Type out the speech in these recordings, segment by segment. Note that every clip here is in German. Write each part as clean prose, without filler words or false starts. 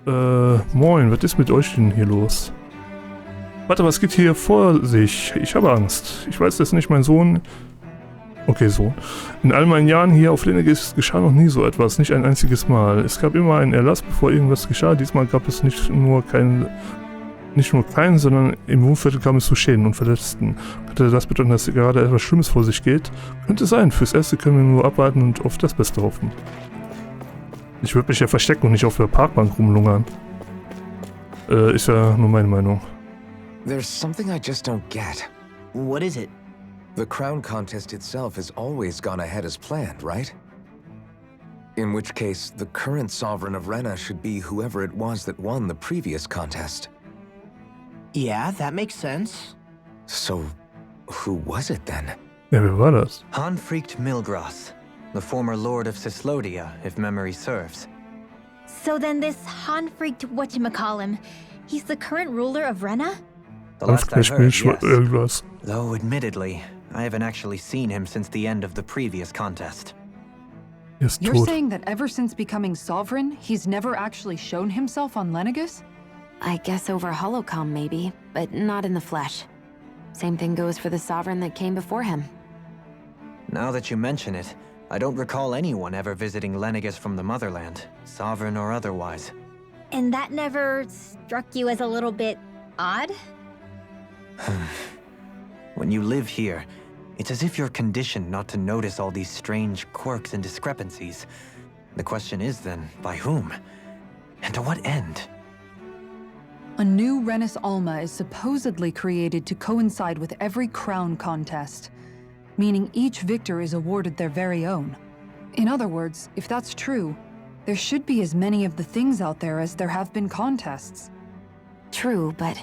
Moin, was ist mit euch denn hier los? Warte, was geht hier vor sich? Ich habe Angst. Ich weiß, dass nicht mein Sohn... Okay, Sohn. In all meinen Jahren hier auf Lenegis geschah noch nie so etwas, nicht ein einziges Mal. Es gab immer einen Erlass, bevor irgendwas geschah. Diesmal gab es nicht nur keinen, sondern im Wohnviertel kam es zu Schäden und Verletzten. Könnte das bedeuten, dass gerade etwas Schlimmes vor sich geht? Könnte sein. Fürs Erste können wir nur abwarten und auf das Beste hoffen. Ich würde mich ja verstecken und nicht auf der Parkbank rumlungern. Ist ja nur meine Meinung. There's something I just don't get. What is it? The crown contest itself has always gone ahead as planned, right? In which case, the current sovereign of Rena should be whoever it was that won the previous contest. Yeah, that makes sense. So, who was it then? Ja, wer war das? Hanfried Milgras, the former lord of Cislodia, if memory serves. So then this Hanfried whatchamacallem, he's the current ruler of Rena? The last I heard, yes. Irgendwas. Though, admittedly, I haven't actually seen him since the end of the previous contest. You're saying that ever since becoming sovereign, he's never actually shown himself on Lenegis? I guess over holocom maybe, but not in the flesh. Same thing goes for the sovereign that came before him. Now that you mention it, I don't recall anyone ever visiting Lenegis from the motherland, sovereign or otherwise. And that never struck you as a little bit odd? When you live here, it's as if you're conditioned not to notice all these strange quirks and discrepancies. The question is then, by whom? And to what end? A new Renis Alma is supposedly created to coincide with every crown contest, meaning each victor is awarded their very own. In other words, if that's true, there should be as many of the things out there as there have been contests. True, but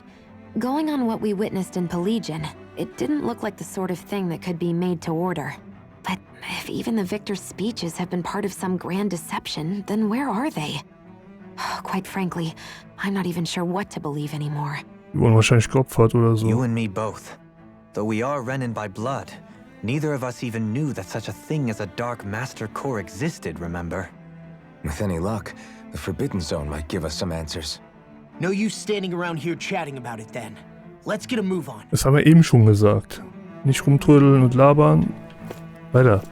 going on what we witnessed in Pelagian, it didn't look like the sort of thing that could be made to order. But if even the victor's speeches have been part of some grand deception, then where are they? Quite frankly, I'm not even sure what to believe anymore. Die wurden wahrscheinlich geopfert oder so. You and me both. Though we are Renin by blood, neither of us even knew that such a thing as a Dark Master Core existed, remember? With any luck, the Forbidden Zone might give us some answers. No use standing around here chatting about it then. Let's get a move on. Das haben wir eben schon gesagt. Nicht rumtrödeln und labern. Weiter.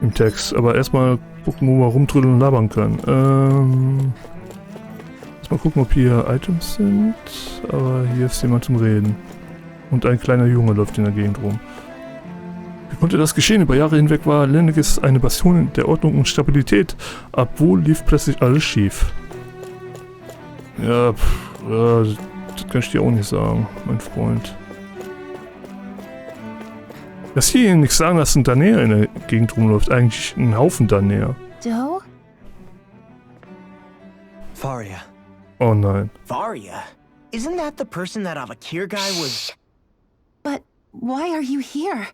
Im Text. Aber erstmal gucken, wo wir rumtrödeln und labern können. Erstmal gucken, ob hier Items sind. Aber hier ist jemand zum Reden. Und ein kleiner Junge läuft in der Gegend rum. Wie konnte das geschehen? Über Jahre hinweg war Lenegis eine Bastion der Ordnung und Stabilität. Ab wo lief plötzlich alles schief? Ja, das kann ich dir auch nicht sagen, mein Freund. Dass hier nichts sagen, dass ein Danäer in der Gegend rumläuft. Eigentlich ein Haufen Danäer. Doe? Faria. Oh nein. Varia? Isn't that the person that Avakir guy was... But why are you here?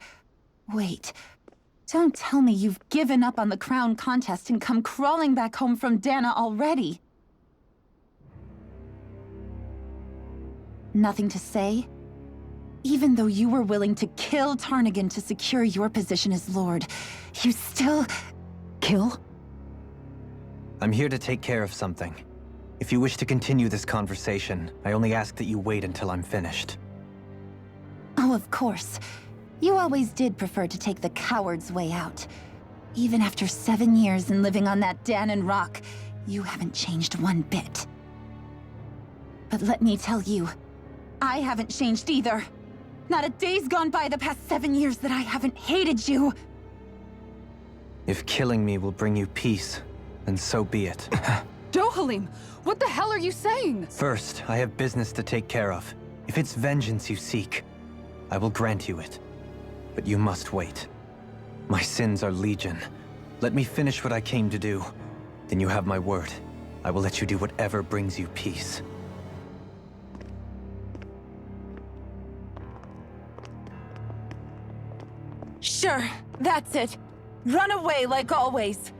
Wait. Don't tell me you've given up on the crown contest and come crawling back home from Dana already. Nothing to say? Even though you were willing to kill Tarnigan to secure your position as Lord, you still... kill? I'm here to take care of something. If you wish to continue this conversation, I only ask that you wait until I'm finished. Oh, of course. You always did prefer to take the coward's way out. Even after 7 years and living on that Danon rock, you haven't changed one bit. But let me tell you, I haven't changed either. Not a day's gone by the past 7 years that I haven't hated you. If killing me will bring you peace, then so be it. Dohalim, what the hell are you saying? First, I have business to take care of. If it's vengeance you seek, I will grant you it. But you must wait. My sins are legion. Let me finish what I came to do. Then you have my word. I will let you do whatever brings you peace. Sure, that's it. Run away like always.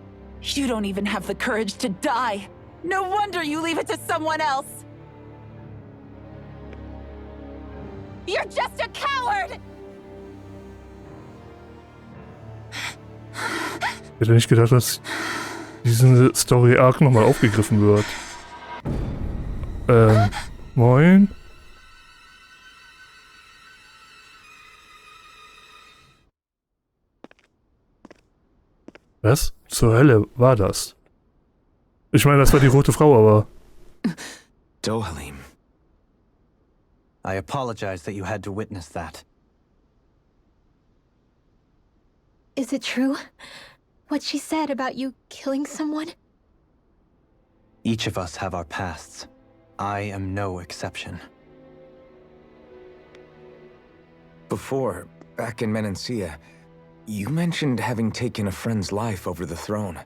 You don't even have the courage to die. No wonder you leave it to someone else. You're just a coward! Ich hätte nicht gedacht, dass diese Story-Arc nochmal aufgegriffen wird. Moin. Was zur Hölle war das? Ich meine, das war die rote Frau, aber... Dohalim. I apologize that you had to witness that. Is it true? What she said about you killing someone? Each of us have our pasts. I am no exception. Before, back in Menancia, you mentioned having taken a friend's life over the throne.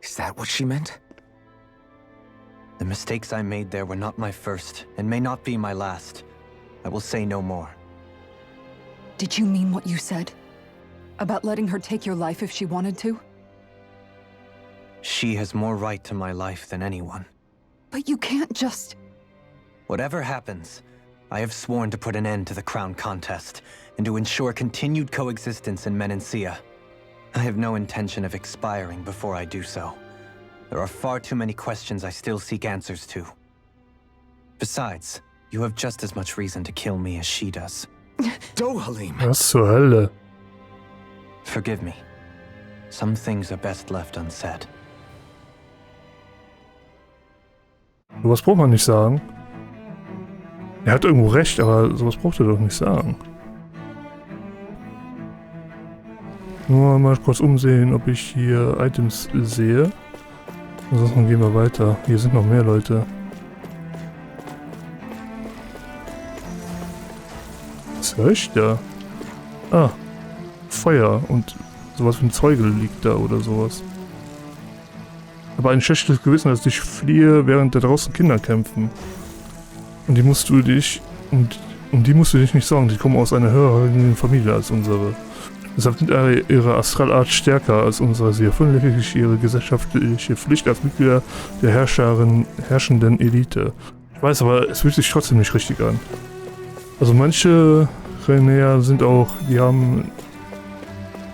Is that what she meant? The mistakes I made there were not my first, and may not be my last. I will say no more. Did you mean what you said? About letting her take your life if she wanted to? She has more right to my life than anyone. But you can't just... Whatever happens, I have sworn to put an end to the crown contest, and to ensure continued coexistence in Menancia. I have no intention of expiring before I do so. There are far too many questions I still seek answers to. Besides, you have just as much reason to kill me as she does. Dohalim! Was zur Hölle? Forgive me. Some things are best left unsaid. Sowas braucht man nicht sagen. Er hat irgendwo recht, aber sowas braucht er doch nicht sagen. Nur mal kurz umsehen, ob ich hier Items sehe. Ansonsten gehen wir weiter. Hier sind noch mehr Leute. Was höre ich da? Ah, Feuer und sowas wie ein Zeugel liegt da oder sowas. Aber ein schlechtes Gewissen, dass ich fliehe, während da draußen Kinder kämpfen. Und die musst du dich, um die musst du dich nicht sorgen. Die kommen aus einer höheren Familie als unsere. Deshalb sind ihre Astralart stärker als unsere. Sie erfüllen lediglich ihre gesellschaftliche Pflicht als Mitglieder der herrschenden Elite. Ich weiß, aber es fühlt sich trotzdem nicht richtig an. Also manche Renäer sind auch, die haben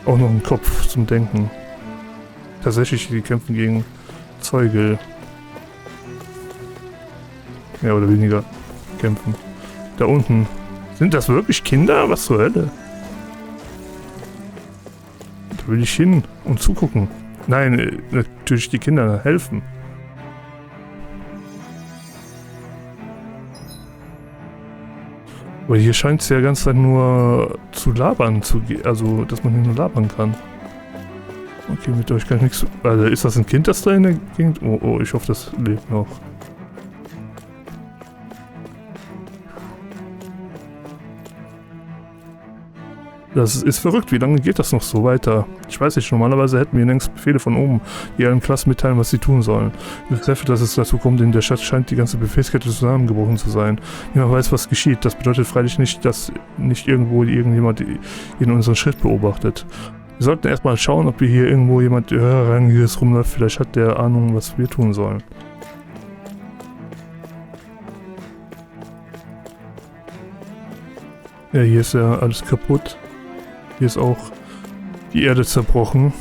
auch noch einen Kopf zum Denken. Tatsächlich, die kämpfen gegen Zeugel. Mehr oder weniger kämpfen. Da unten. Sind das wirklich Kinder? Was zur Hölle? Da will ich hin und zugucken. Nein, natürlich die Kinder helfen. Aber hier scheint es ja ganz Zeit nur zu labern zu gehen. Also, dass man hier nur labern kann. Okay, mit euch kann ich nichts... Also, ist das ein Kind, das da in der Gegend... Oh, ich hoffe, das lebt noch. Das ist verrückt. Wie lange geht das noch so weiter? Ich weiß nicht, normalerweise hätten wir längst Befehle von oben, die allen Klassen mitteilen, was sie tun sollen. Ich hoffe, dass es dazu kommt, in der Stadt scheint die ganze Befehlskette zusammengebrochen zu sein. Niemand weiß, was geschieht. Das bedeutet freilich nicht, dass nicht irgendwo irgendjemand in unseren Schritt beobachtet. Wir sollten erstmal schauen, ob hier irgendwo jemand höherrangiges rumläuft. Vielleicht hat der Ahnung, was wir tun sollen. Ja, hier ist ja alles kaputt. Hier ist auch die Erde zerbrochen.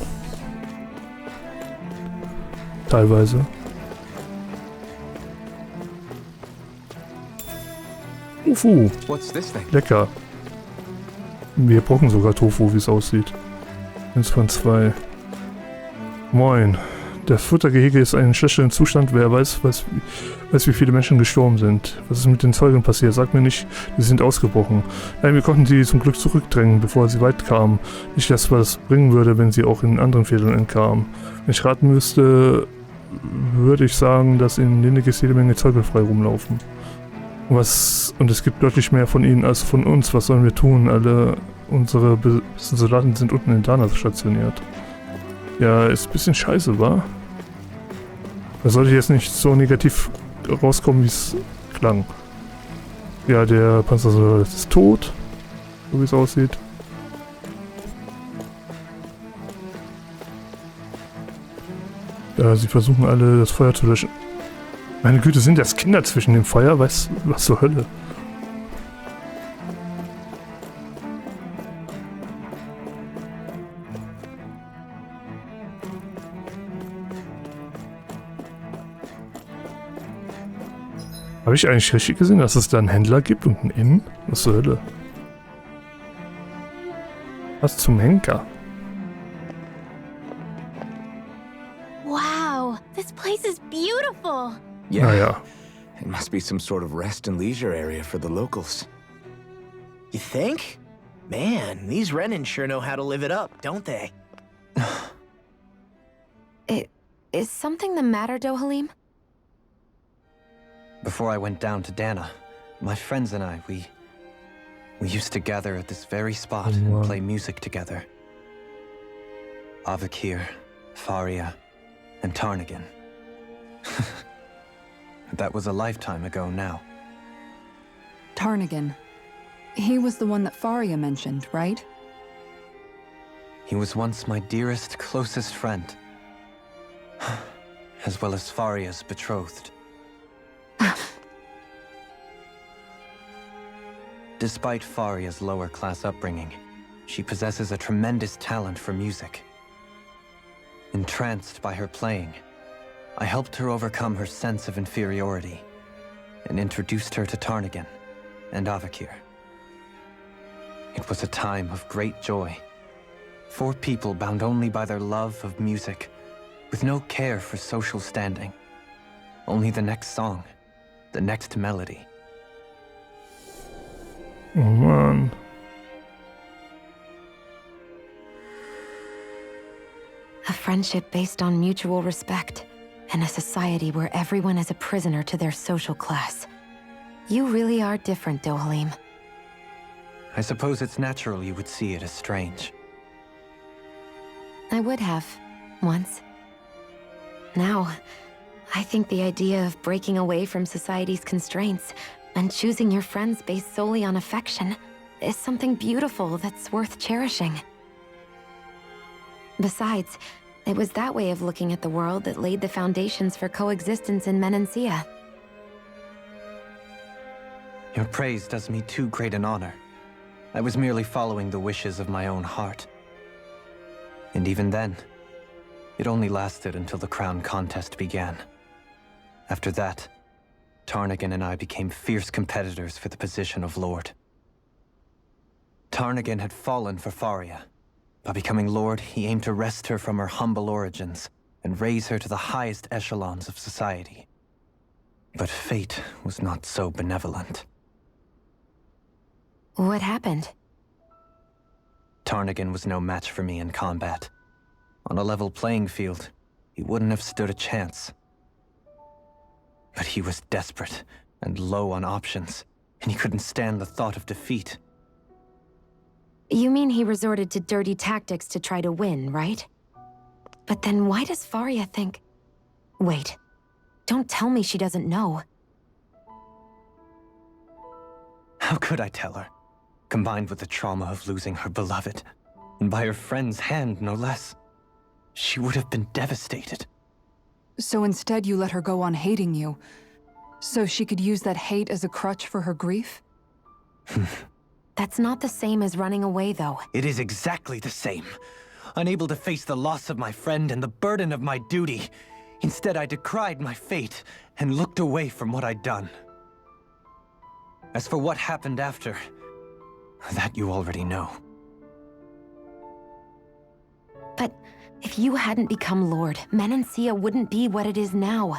Teilweise. Tofu. Lecker. Wir brauchen sogar Tofu, wie es aussieht. 1 von 2. Moin. Der Futtergehege ist in einem schlechteren Zustand. Wer weiß, wie viele Menschen gestorben sind. Was ist mit den Zeugen passiert? Sag mir nicht, die sind ausgebrochen. Nein, wir konnten sie zum Glück zurückdrängen, bevor sie weit kamen. Nicht, dass was bringen würde, wenn sie auch in anderen Vierteln entkamen. Wenn ich raten müsste, würde ich sagen, dass in Lindekis jede Menge Zeugen frei rumlaufen. Und es gibt deutlich mehr von ihnen als von uns. Was sollen wir tun? Alle unsere Soldaten sind unten in Dana stationiert. Ja, ist ein bisschen scheiße, wa? Da sollte jetzt nicht so negativ rauskommen, wie es klang. Ja, der Panzersoldat ist tot, so wie es aussieht. Ja, sie versuchen alle, das Feuer zu löschen. Meine Güte, sind das Kinder zwischen dem Feuer? Was zur Hölle? Habe ich eigentlich richtig gesehen, dass es da einen Händler gibt und einen Inn? Was zur Hölle? Was zum Henker? Wow, this place is beautiful. Yeah. Naja. It must be some sort of rest and leisure area for the locals. You think? Man, these Renan sure know how to live it up, don't they? Is something the matter, Dohalim? Before I went down to Dana, my friends and I, we used to gather at this very spot and play music together. Avakir, Faria, and Tarnagan. That was a lifetime ago now. Tarnagan. He was the one that Faria mentioned, right? He was once my dearest, closest friend. As well as Faria's betrothed. Despite Faria's lower-class upbringing, she possesses a tremendous talent for music. Entranced by her playing, I helped her overcome her sense of inferiority and introduced her to Tarnagan and Avakir. It was a time of great joy. 4 people bound only by their love of music, with no care for social standing. Only the next song, the next melody. Oh Mann. A friendship based on mutual respect, and a society where everyone is a prisoner to their social class. You really are different, Dohalim. I suppose it's natural you would see it as strange. I would have, once. Now, I think the idea of breaking away from society's constraints and choosing your friends based solely on affection is something beautiful that's worth cherishing. Besides, it was that way of looking at the world that laid the foundations for coexistence in Menancia. Your praise does me too great an honor. I was merely following the wishes of my own heart. And even then, it only lasted until the crown contest began. After that, Tarnagan and I became fierce competitors for the position of Lord. Tarnagan had fallen for Faria. By becoming Lord, he aimed to wrest her from her humble origins and raise her to the highest echelons of society. But fate was not so benevolent. What happened? Tarnagan was no match for me in combat. On a level playing field, he wouldn't have stood a chance. But he was desperate and low on options, and he couldn't stand the thought of defeat. You mean he resorted to dirty tactics to try to win, right? But then why does Faria think... Wait, don't tell me she doesn't know. How could I tell her? Combined with the trauma of losing her beloved, and by her friend's hand, no less, she would have been devastated. So instead you let her go on hating you, so she could use that hate as a crutch for her grief? That's not the same as running away, though. It is exactly the same. Unable to face the loss of my friend and the burden of my duty, instead I decried my fate and looked away from what I'd done. As for what happened after, that you already know. But if you hadn't become Lord, Menancia wouldn't be what it is now.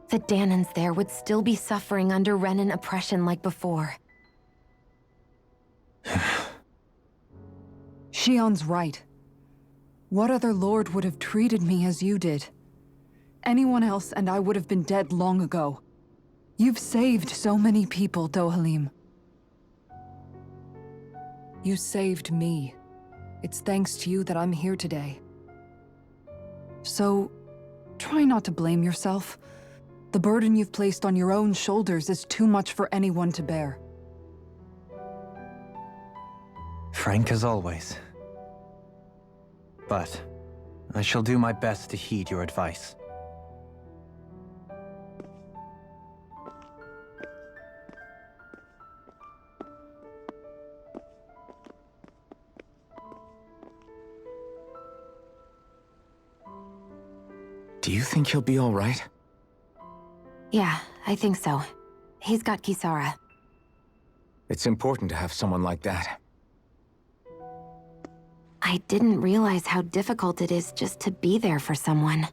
The Danans there would still be suffering under Renan oppression like before. Shion's right. What other lord would have treated me as you did? Anyone else and I would have been dead long ago. You've saved so many people, Dohalim. You saved me. It's thanks to you that I'm here today. So, try not to blame yourself. The burden you've placed on your own shoulders is too much for anyone to bear. Frank as always. But I shall do my best to heed your advice. Do you think he'll be all right? Yeah, I think so. He's got Kisara. It's important to have someone like that. I didn't realize how difficult it is just to be there for someone.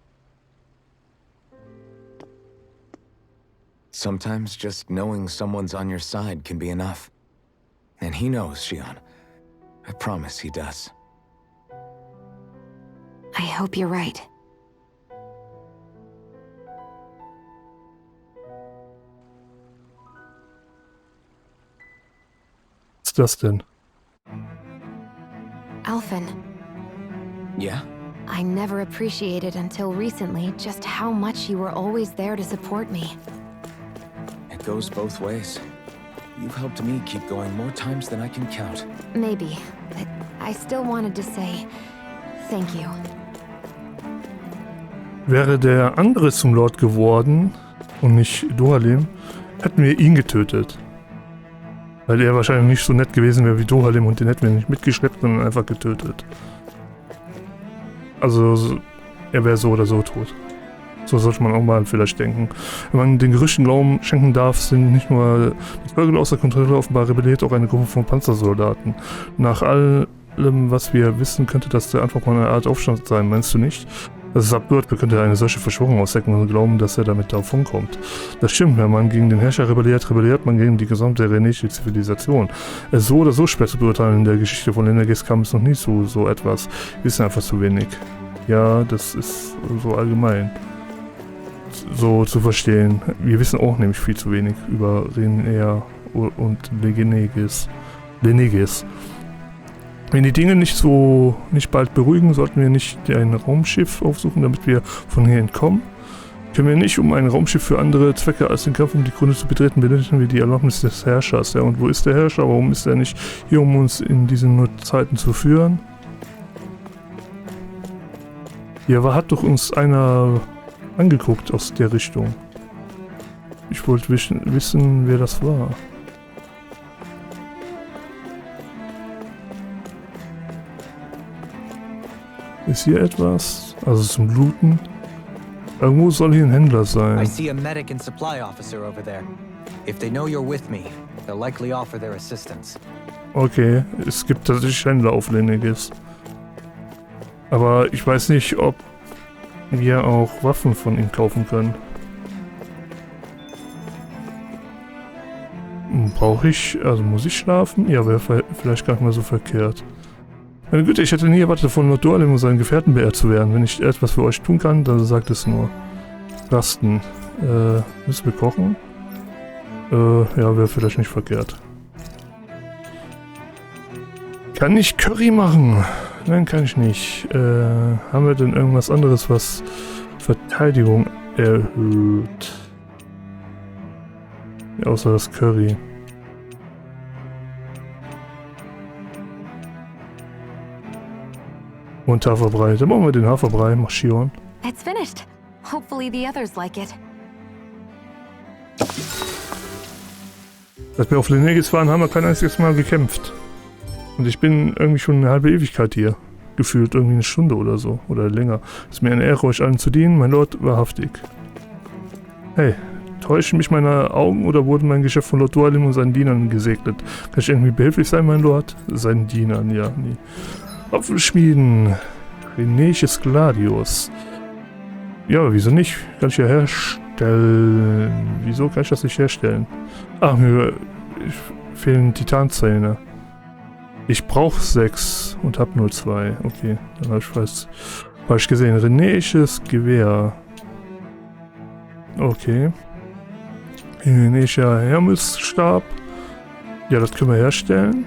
Sometimes just knowing someone's on your side can be enough. And he knows, Shion. I promise he does. I hope you're right. Was ist das denn? Alphen, Yeah? I never appreciated until recently just how much you were always there to support me. It goes both ways. You've helped me keep going more times than I can count. Maybe, but I still wanted to say thank you. Wäre der andere zum Lord geworden und nicht Dohalim, hätten wir ihn getötet. Weil er wahrscheinlich nicht so nett gewesen wäre wie Dohalim und den hätten wir nicht mitgeschleppt, sondern einfach getötet. Also, er wäre so oder so tot. So sollte man auch mal vielleicht denken. Wenn man den Gerüchten Glauben schenken darf, sind nicht nur die Vögel außer Kontrolle offenbar rebelliert, auch eine Gruppe von Panzersoldaten. Nach allem, was wir wissen, könnte das der Anfang von einer Art Aufstand sein, meinst du nicht? Das ist absurd, wir könnten eine solche Verschwörung ausdecken und glauben, dass er damit davon kommt. Das stimmt, wenn man gegen den Herrscher rebelliert, rebelliert man gegen die gesamte renische Zivilisation. Es so oder so schwer zu beurteilen, in der Geschichte von Lenegis kam es noch nie zu so etwas. Wir wissen einfach zu wenig. Ja, das ist so allgemein so zu verstehen. Wir wissen auch nämlich viel zu wenig über Renea und Lenegis. Wenn die Dinge nicht bald beruhigen, sollten wir nicht ein Raumschiff aufsuchen, damit wir von hier entkommen. Können wir nicht, um ein Raumschiff für andere Zwecke als den Kampf um die Krone zu betreten, benötigen wir die Erlaubnis des Herrschers. Ja, und wo ist der Herrscher? Warum ist er nicht hier, um uns in diesen Zeiten zu führen? Ja, hat doch uns einer angeguckt aus der Richtung. Ich wollte wissen, wer das war. Ist hier etwas? Also zum Looten? Irgendwo soll hier ein Händler sein. I see a medic and supply officer over there. If they know you're with me, they'll likely offer their assistance. Okay, es gibt tatsächlich Händler auf Lenegis. Aber ich weiß nicht, ob wir auch Waffen von ihm kaufen können. Brauche ich, also muss ich schlafen? Ja, wäre vielleicht gar nicht mal so verkehrt. Meine Güte, ich hätte nie erwartet, von Lord Dohalim und seinen Gefährten beehrt zu werden. Wenn ich etwas für euch tun kann, dann sagt es nur. Rasten. Müssen wir kochen? Ja, wäre vielleicht nicht verkehrt. Kann ich Curry machen? Nein, kann ich nicht. Haben wir denn irgendwas anderes, was Verteidigung erhöht? Ja, außer das Curry. Und Haferbrei. Dann machen wir den Haferbrei. Mach Shion. It's finished. Hopefully the others like it. Als wir auf Lenegis waren, haben wir kein einziges Mal gekämpft. Und ich bin irgendwie schon eine halbe Ewigkeit hier. Gefühlt irgendwie eine Stunde oder so. Oder länger. Es ist mir eine Ehre, euch allen zu dienen, mein Lord, wahrhaftig. Hey, täuschen mich meine Augen oder wurde mein Geschäft von Lord Dohalim und seinen Dienern gesegnet? Kann ich irgendwie behilflich sein, mein Lord? Seinen Dienern, ja, nie. Apfelschmieden. Renisches Gladius. Ja, wieso nicht? Kann ich ja herstellen. Wieso kann ich das nicht herstellen? Ach, mir fehlen Titanzähne. Ich brauche 6 und habe nur 2. Okay, dann habe ich falsch gesehen. Renisches Gewehr. Okay. Renischer Hermesstab. Ja, das können wir herstellen.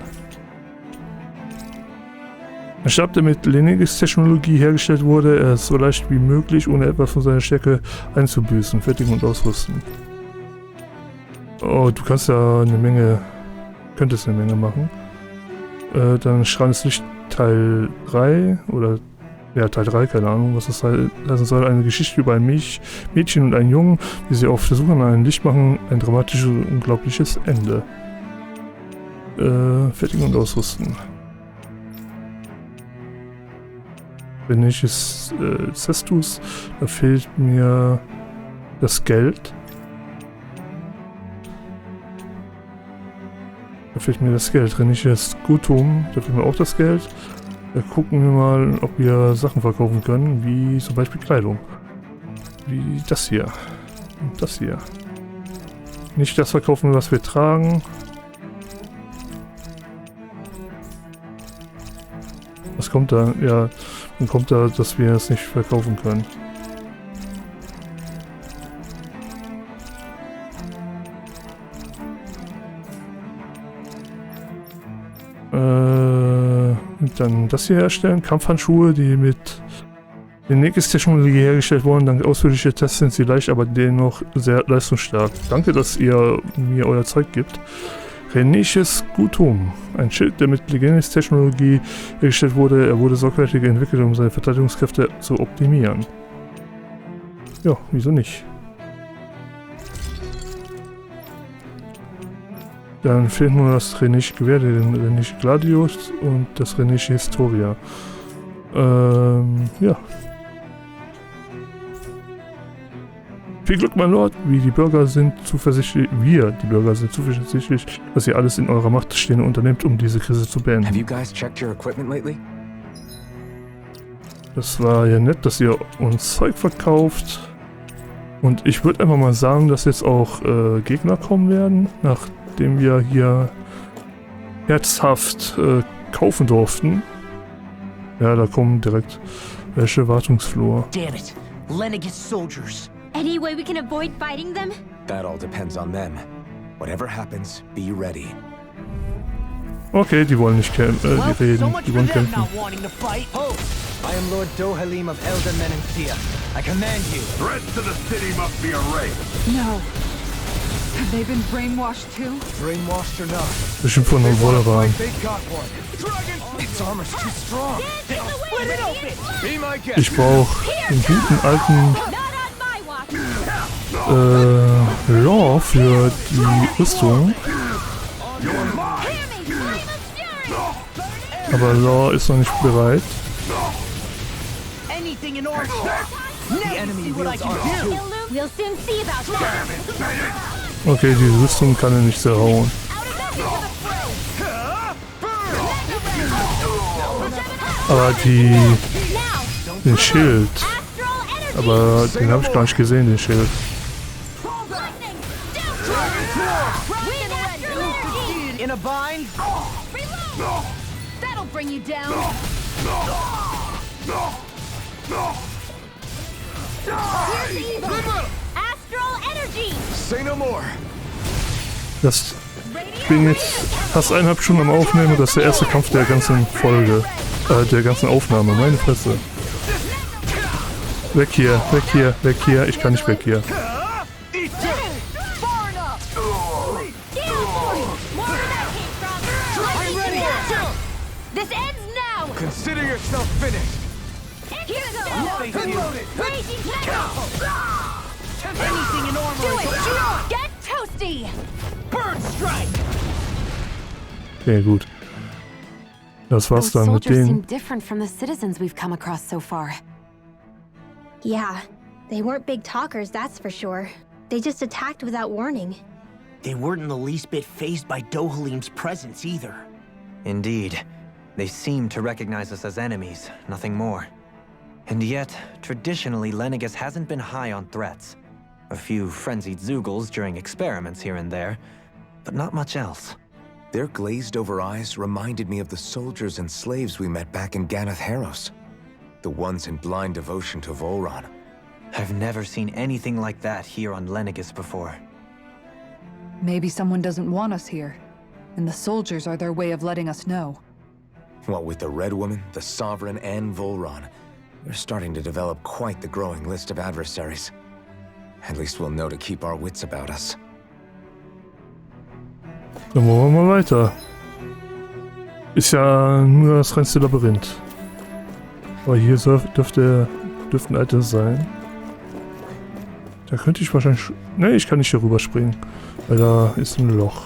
Ein Stab, der mit Lenegis Technologie hergestellt wurde, er ist so leicht wie möglich, ohne etwas von seiner Stärke einzubüßen. Fertigen und ausrüsten. Oh, du kannst ja könntest eine Menge machen. Dann Schrein des Licht Teil 3 oder ja, Teil 3, keine Ahnung, was das heißen soll. Eine Geschichte über ein Mädchen und einen Jungen, die sie auf der Suche nach einem Licht machen. Ein dramatisches und unglaubliches Ende. Fertigen und ausrüsten. Wenn ich es Cestus, da fehlt mir das Geld. fehlt mir das Geld. Rheinisches Gutum, da fehlt mir auch das Geld. Da gucken wir mal, ob wir Sachen verkaufen können, wie zum Beispiel Kleidung. Wie das hier. Und das hier. Nicht das verkaufen, was wir tragen. Was kommt da? Ja, dann kommt da, dass wir es nicht verkaufen können. Dann das hier herstellen. Kampfhandschuhe, die mit der Neges-Technologie hergestellt wurden. Dank ausführlicher Tests sind sie leicht, aber dennoch sehr leistungsstark. Danke, dass ihr mir euer Zeug gibt. Rheinisches Gutum. Ein Schild, der mit Legenis-Technologie hergestellt wurde. Er wurde sorgfältig entwickelt, um seine Verteidigungskräfte zu optimieren. Ja, wieso nicht? Dann fehlt nur das Rheinische Gewehr, den Rheinische Gladius und das Rheinische Historia. Ja. Viel Glück, mein Lord. Wir, die Bürger sind zuversichtlich, dass ihr alles in eurer Macht Stehende unternehmt, um diese Krise zu beenden. Have you guys checked your equipment lately? Das war ja nett, dass ihr uns Zeug verkauft. Und ich würde einfach mal sagen, dass jetzt auch Gegner kommen werden, nachdem wir hier herzhaft kaufen durften. Ja, da kommen direkt welche Wartungsflur. Damn it. Lenegis soldiers. Any way we can avoid fighting them? That all depends on them. Whatever happens, be ready. Okay, die wollen nicht reden, die wollen kämpfen. I am Lord Dohalim of Elder Menencia. I command you. Threats to the city must be erased. No. Have they been brainwashed too? Brainwashed or not? Bestimmt von einem Wolleran. They got one. Its armor's too strong. Split it open. Be my guest. Ich brauche den guten alten Law für die Rüstung. Aber Law ist noch nicht bereit. Anything in order. The enemy wields armor too. We'll soon see about that. Okay, die Rüstung kann er nicht zerhauen. Aber den Schild. Aber den habe ich gar nicht gesehen, den Schild. In a bind. That'll bring you down. Astral energy. Say no more. Ich bin jetzt fast 1,5 Stunden am Aufnehmen und das ist der erste Kampf der ganzen Folge. Der ganzen Aufnahme. Meine Fresse. Weg hier, weg hier, weg hier. Ich kann nicht weg hier. Consider yourself finished. Anything in armor. Get toasty. Bird strike. Okay, gut. Das war's Those dann mit soldiers seem denen. different from the citizens we've come across so far. Yeah, they weren't big talkers, that's for sure. They just attacked without warning. They weren't in the least bit fazed by Dohalim's presence either. Indeed. They seem to recognize us as enemies, nothing more. And yet, traditionally, Lenegis hasn't been high on threats. A few frenzied Zeugles during experiments here and there, but not much else. Their glazed-over eyes reminded me of the soldiers and slaves we met back in Ganath Haros. The ones in blind devotion to Volron. I've never seen anything like that here on Lenegis before. Maybe someone doesn't want us here, and the soldiers are their way of letting us know. What with the Red Woman, the Sovereign, and Volron, we're starting to develop quite the growing list of adversaries. At least we'll know to keep our wits about us. Dann wollen wir mal weiter. Ist ja nur das reinste Labyrinth. Aber hier dürften Items sein. Da könnte ich wahrscheinlich... Ne, ich kann nicht hier rüber springen. Weil da ist ein Loch.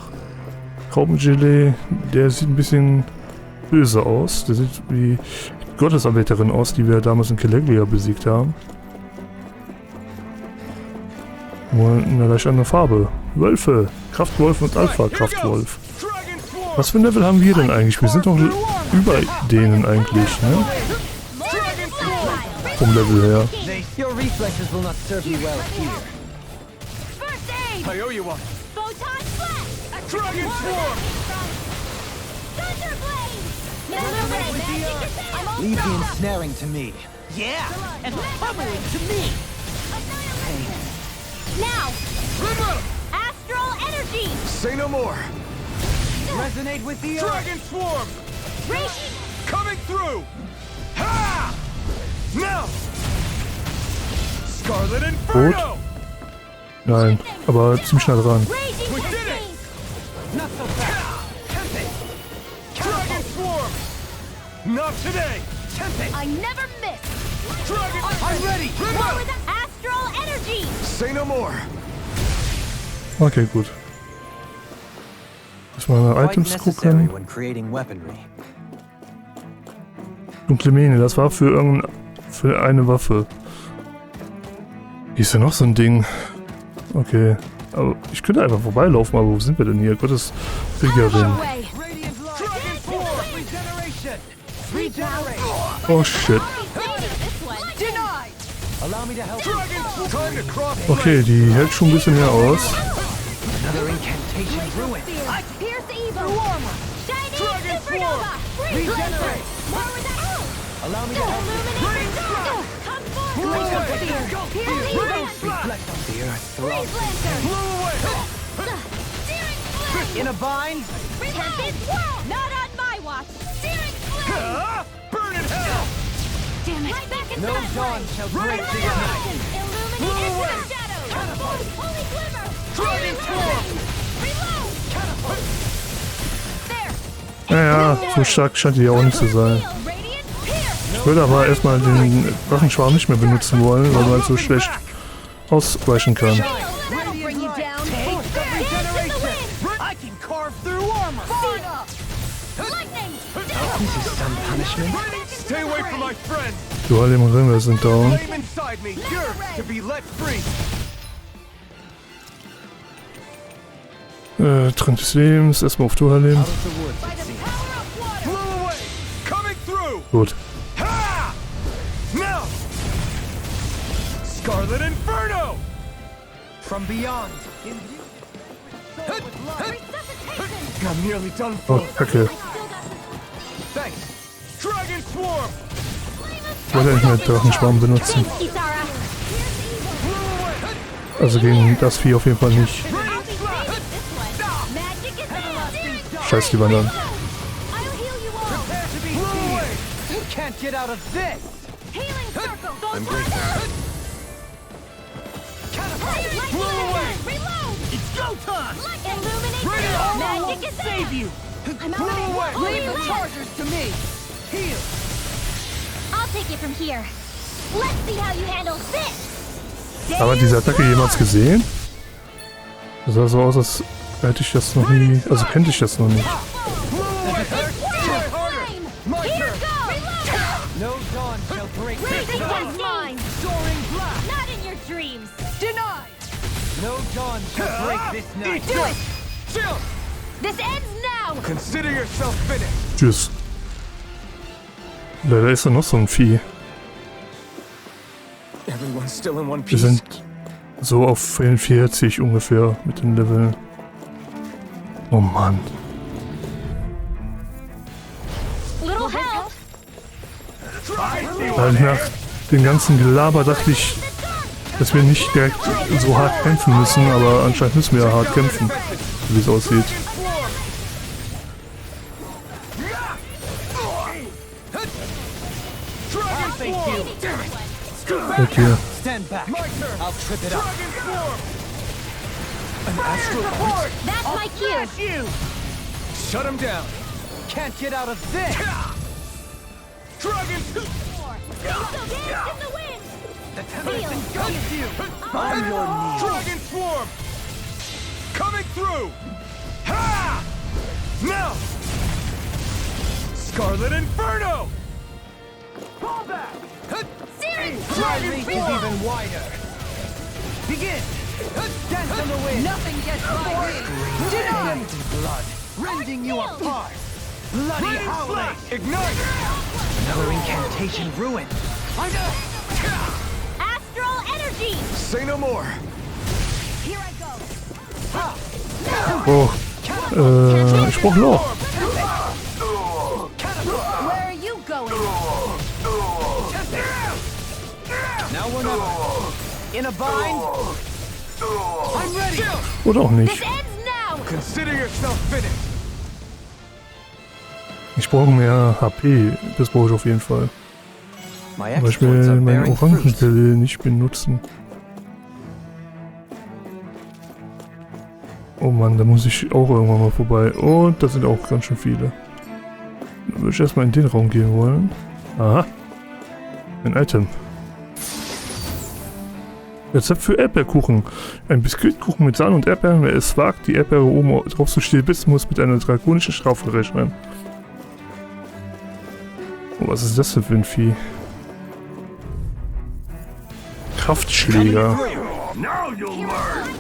Traubengelee, der sieht ein bisschen böse aus. Der sieht wie die Gottesanbeterin aus, die wir damals in Caliglia besiegt haben. Nur in einer leicht anderen Farbe. Wölfe. Kraftwolf und Alpha-Kraftwolf. Was für ein Level haben wir denn eigentlich? Wir sind doch über denen eigentlich, ne? Vom Level her. Your reflexes will not serve you well here. First aid! I owe you one. Photon flash! Dragon Swarm! Thunderblade! Illuminate magic attack! I'm all Leave the set. ensnaring to me. Yeah, and pummeling to me. Now, River! astral energy! Say no more. Resonate with the earth. Dragon Swarm! Reach! Coming through! Ha! Now! Scarlet Inferno! Nein, aber ziemlich schnell dran. Raging We did it! cascade! Not so fast. Tempe. Dragon Swarm! Not today! Tempe. I never miss! Dragon! I'm ready. Roll with astral energy! Say no more. Okay, gut. Lass mal Quite Items necessary gucken. when creating weaponry. Dunkle Mähne, das war für eine Waffe. Hier ist ja noch so ein Ding. Okay. Aber ich könnte einfach vorbeilaufen, aber wo sind wir denn hier? Gottes Kriegerin. Way! Radiant blood. Dragon Force. Regeneration. Regenerate. Oh shit. This one! Denied. Allow me to help you. Time to cross. Okay, die hält schon ein bisschen mehr aus. Another incantation ruin. Pierce evil! Shining supernova! Regenerate. More with that! Allow me to help you. Illuminate! Come forth! Pierce evil! Reflect on the earth. Freeze lantern! Blow away! Searing flame! In a bind. Tempest whirl! Not on my watch! Searing flame! Ah! Burn in hell! Damn it! Right back in No that dawn way! shall break the night. Illuminate into the shadows! Holy glimmer! Dragon Swarm! Reload! There! Naja, so stark scheint die ja auch nicht zu sein. Radiant pierce! Ich würde aber erstmal den Drachenschwarm nicht mehr benutzen wollen, weil man halt so schlecht ausweichen kann. That'll bring you down! I can carve through armor. Lightning! This is some punishment. Stay away from my friends! Dohalim und Ringer sind down. Flame inside me, yours to be let free! Trend des Lebens, erstmal auf Dohalim. Out of the woods, it seems. Blow away! Coming through! Gut. Ha! Now! Scarlet Inferno! From beyond. I'm nearly done Oh, for. Kacke. Thanks. Dragon Swarm! Ich wollte eigentlich mal Drachenschwarm benutzen. Kisara! Also gegen das Vieh auf jeden Fall nicht. Magic is there! Scheiß die Wandern. I'll heal you all! Prepare to be seized. You can't get out of this. Healing circle! I'm great. Reload! It's go time! Illuminate! Magic is there! Save you. I'm out of it! Leave the chargers to me. Heal. I'll take it from here. Let's see how you handle this! Aber diese Attacke jemals gesehen? Das sah so aus, als hätte ich das noch nie. Also kannte ich das noch nicht. My Here turn! goes! No dawn shall break this This night. one's mine! Soaring blast. Not in your dreams! Denied. No dawn shall break this night. Do it! Chill! This ends now! Consider yourself finished! Tschüss. Leider ist da noch so ein Vieh. Everyone's still in one Wir piece. sind so auf 44 ungefähr mit den Leveln. Oh Mann. Little help! Weil nach dem ganzen Gelaber dachte ich, dass wir nicht direkt so hart kämpfen müssen, aber anscheinend müssen wir ja hart kämpfen, wie es aussieht. Okay. Stand back. I'll trip it up. An astral point! That's my cue! Shut him down! Can't get out of this. Dragon! Angel dance in the wind! The tempest engulfs you. On your knees. Dragon Swarm! Coming through! Ha! Now! Scarlet Inferno! Fall back! Searing My flame! reach is even wider. Begin. Dance on the wind. Nothing gets by me. Denied. Empty blood. rending you apart. Bloody howling! Ignite! Another incantation ruined. Astral energy! Say no more. Here I go. Oh, ich brauch Loch. Where are you going? Now or never. In a bind. I'm ready. Oder auch nicht. This ends now! Consider yourself finished. Ich brauche mehr HP. Das brauche ich auf jeden Fall. My Aber ich exploits will are meinen bearing fruit. Orangenpille nicht benutzen. Oh Mann, da muss ich auch irgendwann mal vorbei. Und da sind auch ganz schön viele. Dann würde ich erstmal in den Raum gehen wollen. Aha. Ein Item. Rezept für Erdbeerkuchen. Ein Biskuitkuchen mit Sahne und Erdbeeren. Wer es wagt, die Erdbeere oben drauf zu stehen, bis muss mit einer drakonischen Strafe rechnen. Oh, was ist das denn für ein Vieh? Kraftschläger. Now you'll learn.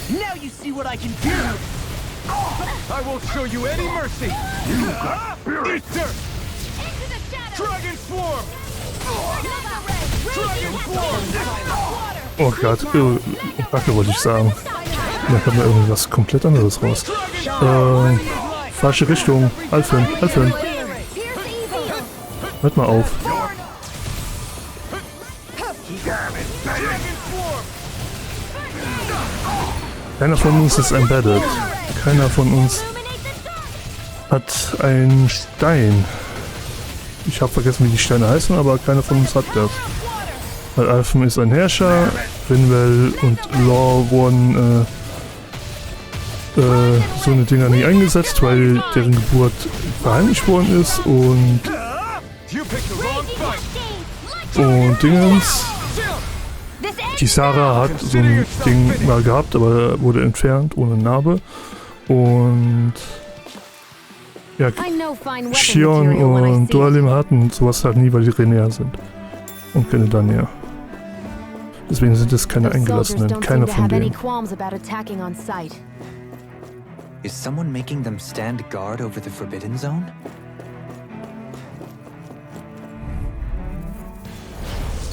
Now you see what I can do! I won't show you any mercy. Eat dirt. Into the shadows! Dragon swarm. Dragon swarm! Oh Gott, Backe wollte ich sagen. Da kommt da irgendwas komplett anderes raus. Falsche Richtung. Alfin, Alfin. Hört mal auf. Keiner von uns ist embedded. Keiner von uns hat einen Stein. Ich habe vergessen, wie die Steine heißen, aber keiner von uns hat das. Weil Alphen ist ein Herrscher, Rinwell und Law wurden so eine Dinger nie eingesetzt, weil deren Geburt verheimlicht worden ist und Dingens. Die Sarah hat so ein Ding mal gehabt, aber wurde entfernt, ohne Narbe. Und ja, Shion und Dohalim hatten sowas halt nie, weil die Renäer sind. Und keine Danäer. Deswegen sind es keine Eingelassenen, keiner von denen. Is someone making them stand guard over the Forbidden Zone?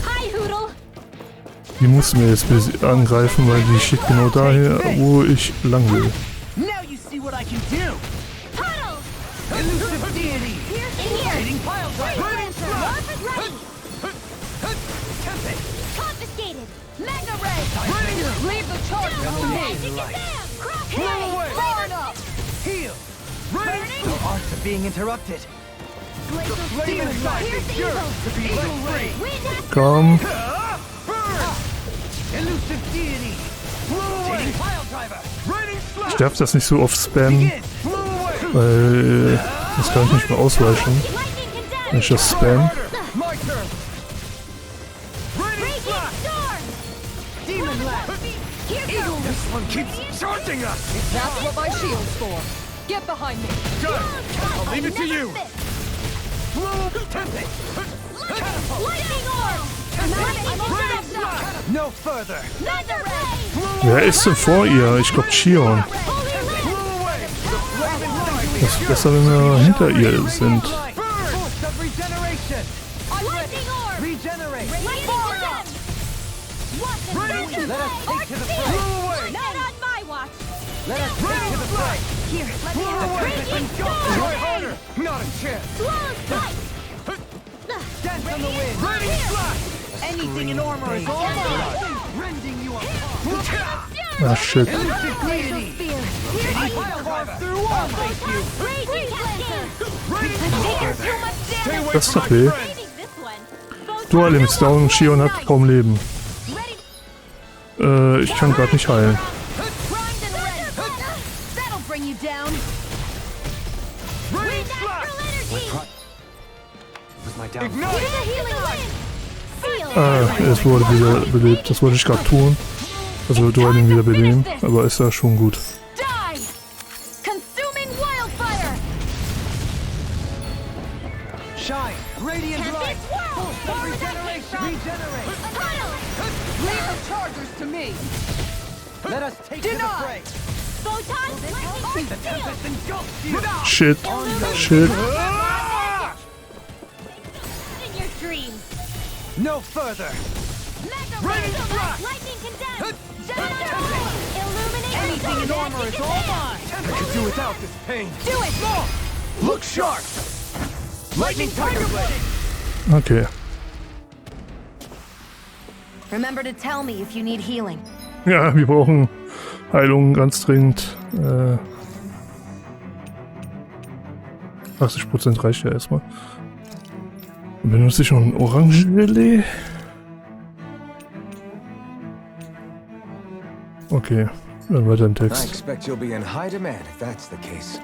Hi, Hoodle! Die mussten wir jetzt angreifen, weil die steht genau daher, wo ich lang will. Now you see what I can do! Puddle! Elusive deity! Hitting pile driver! Confiscated! Mega Ray! Leave the charge to me! Far enough! Heal! The arts are being interrupted. Flame inside me yearns to be let free. Komm, Elusive deity! Hitting pile driver! ich darf das nicht so oft spammen, weil das kann ich nicht mehr ausweichen, wenn ich das spam. My turn. Radiant Storm! Demon lad! This one keeps charging us. That's what my shield's for. Get behind me. Done. I'll leave it to you. Lightning Orb! I'm almost up now! No further. Mega Ray! Wer ist denn vor ihr? Ich glaube Shion. Das ist besser, wenn wir hinter ihr sind. Force of regeneration. Lightning Orb! Regenerate. Let us take to the fray! Not on my watch! Let us take to the fray. Here, let me have a Radiant Try Storm! harder. Not a chance. Swallow Strike! Dance on the wind. Anything in armor is all mine! Rending you apart. Ah shit. Elusive deity! Hitting pile driver! I'll face you! Raging Blaster! Too much Stay damage! away Das from tut my weh. friend. This one! Dohalim ist down und Shion hat kaum Leben. Ich kann gerade nicht heilen. That'll bring you down! Radiant slash. Was my down. Ignite. Here's a healing art! Seal! Es wurde wieder belebt. Das wollte ich gerade tun. Also Dohalim wieder beleben. Aber ist ja schon gut. Die! Consuming wildfire! Shine. Radiant And light. this world! Force of regeneration. Regenerate. Puddle! Leave the chargers to me. Let us take to the fray. Photon lightning The shield. tempest engulfs you. Shit. Shit. In your dreams. No further. Mega Raining Blast, thrust. lightning condemned. Tempest. Illuminate. Anything in armor is all mine. I could do without this pain. Do it. Look sharp. Lightning Tiger Blade. Okay. Remember to tell me if you need healing. Ja, wir brauchen Heilung ganz dringend. 80% reicht ja erstmal. Benutze ich noch ein Orangengelee? Okay, dann weiter im I Text. expect you'll be in high demand if that's the case.